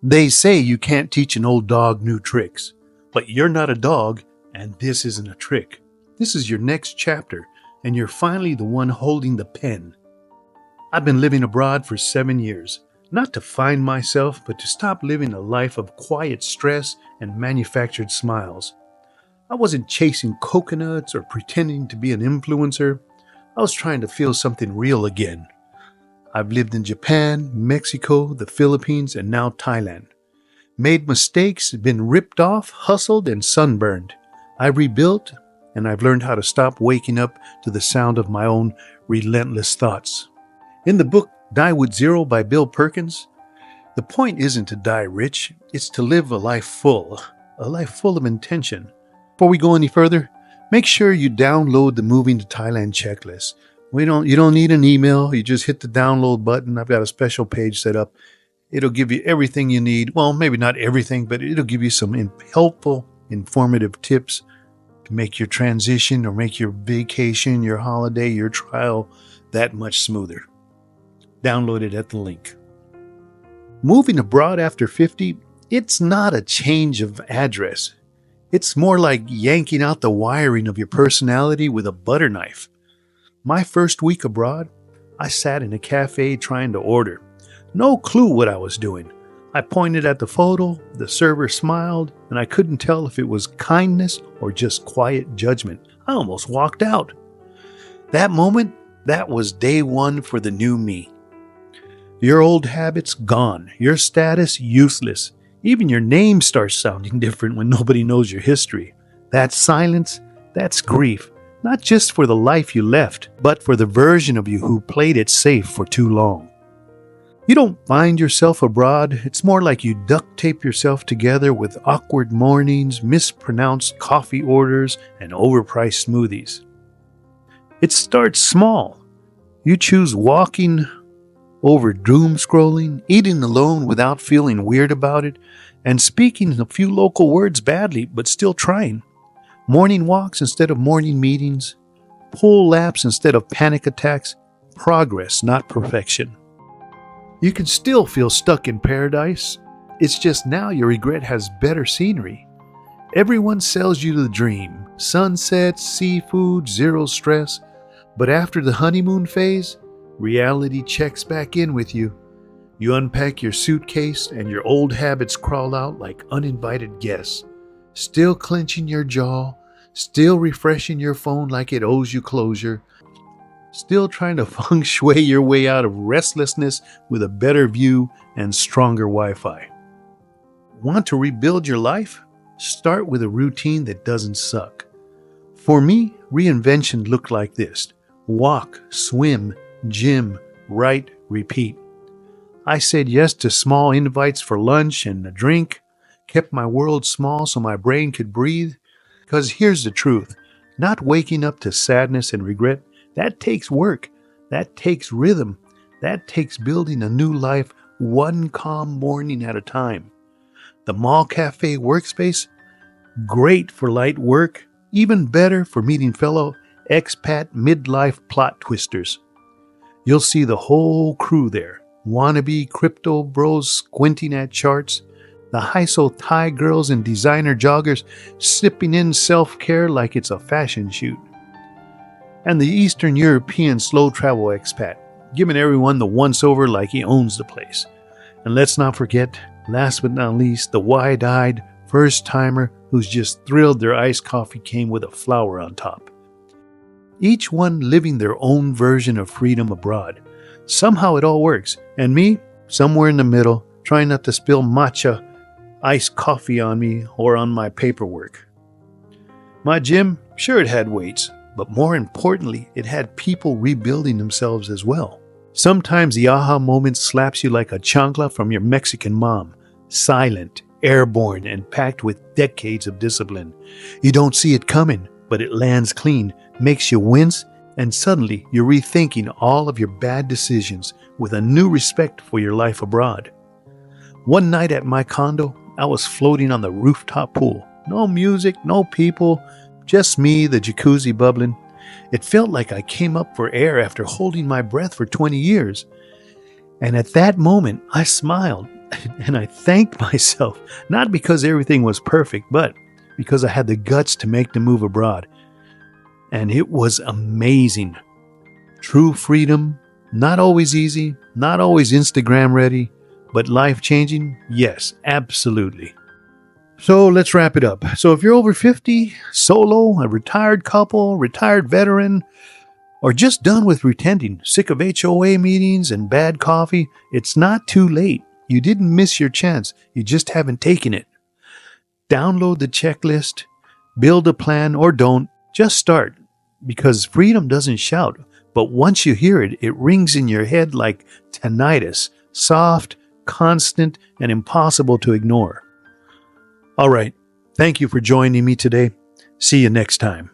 They say you can't teach an old dog new tricks, but you're not a dog, and this isn't a trick. This is your next chapter, and you're finally the one holding the pen. I've been living abroad for 7 years, not to find myself, but to stop living a life of quiet stress and manufactured smiles. I wasn't chasing coconuts or pretending to be an influencer. I was trying to feel something real again. I've lived in Japan, Mexico, the Philippines, and now Thailand. Made mistakes, been ripped off, hustled, and sunburned. I've rebuilt, and I've learned how to stop waking up to the sound of my own relentless thoughts. In the book Die with Zero by Bill Perkins, the point isn't to die rich, it's to live a life full of intention. Before we go any further, make sure you download the Moving to Thailand checklist. You don't need an email, you just hit the download button. I've got a special page set up. It'll give you everything you need. Well, maybe not everything, but it'll give you some helpful, informative tips to make your transition or make your vacation, your holiday, your trial that much smoother. Download it at the link. Moving abroad after 50, it's not a change of address. It's more like yanking out the wiring of your personality with a butter knife. My first week abroad, I sat in a cafe trying to order. No clue what I was doing. I pointed at the photo, the server smiled, and I couldn't tell if it was kindness or just quiet judgment. I almost walked out. That moment, that was day one for the new me. Your old habits gone, your status useless. Even your name starts sounding different when nobody knows your history. That silence, that's grief. Not just for the life you left, but for the version of you who played it safe for too long. You don't find yourself abroad. It's more like you duct tape yourself together with awkward mornings, mispronounced coffee orders, and overpriced smoothies. It starts small. You choose walking over doom scrolling, eating alone without feeling weird about it, and speaking a few local words badly but still trying. Morning walks instead of morning meetings, pull laps instead of panic attacks, progress, not perfection. You can still feel stuck in paradise. It's just now your regret has better scenery. Everyone sells you the dream. Sunsets, seafood, zero stress. But after the honeymoon phase, reality checks back in with you. You unpack your suitcase and your old habits crawl out like uninvited guests. Still clenching your jaw, still refreshing your phone like it owes you closure, still trying to feng shui your way out of restlessness with a better view and stronger Wi-Fi. Want to rebuild your life? Start with a routine that doesn't suck. For me, reinvention looked like this: walk, swim, gym, write, repeat. I said yes to small invites for lunch and a drink, kept my world small so my brain could breathe. Because here's the truth, not waking up to sadness and regret, that takes work, that takes rhythm, that takes building a new life one calm morning at a time. The mall cafe workspace, great for light work, even better for meeting fellow expat midlife plot twisters. You'll see the whole crew there, wannabe crypto bros squinting at charts, the high-so Thai girls and designer joggers sipping in self-care like it's a fashion shoot, and the Eastern European slow travel expat, giving everyone the once-over like he owns the place. And let's not forget, last but not least, the wide-eyed first-timer who's just thrilled their iced coffee came with a flower on top. Each one living their own version of freedom abroad. Somehow it all works, and me, somewhere in the middle, trying not to spill matcha iced coffee on me or on my paperwork. My gym, sure it had weights, but more importantly, it had people rebuilding themselves as well. Sometimes the aha moment slaps you like a chancla from your Mexican mom, silent, airborne, and packed with decades of discipline. You don't see it coming, but it lands clean, makes you wince, and suddenly you're rethinking all of your bad decisions with a new respect for your life abroad. One night at my condo, I was floating on the rooftop pool. No music, no people, just me, the jacuzzi bubbling. It felt like I came up for air after holding my breath for 20 years. And at that moment, I smiled. And I thanked myself, not because everything was perfect, but because I had the guts to make the move abroad. And it was amazing. True freedom, not always easy, not always Instagram ready, but life-changing? Yes, absolutely. So let's wrap it up. So if you're over 50, solo, a retired couple, retired veteran, or just done with pretending, sick of HOA meetings and bad coffee, it's not too late. You didn't miss your chance. You just haven't taken it. Download the checklist, build a plan, or don't. Just start. Because freedom doesn't shout, but once you hear it, it rings in your head like tinnitus, soft, constant, and impossible to ignore. All right. Thank you for joining me today. See you next time.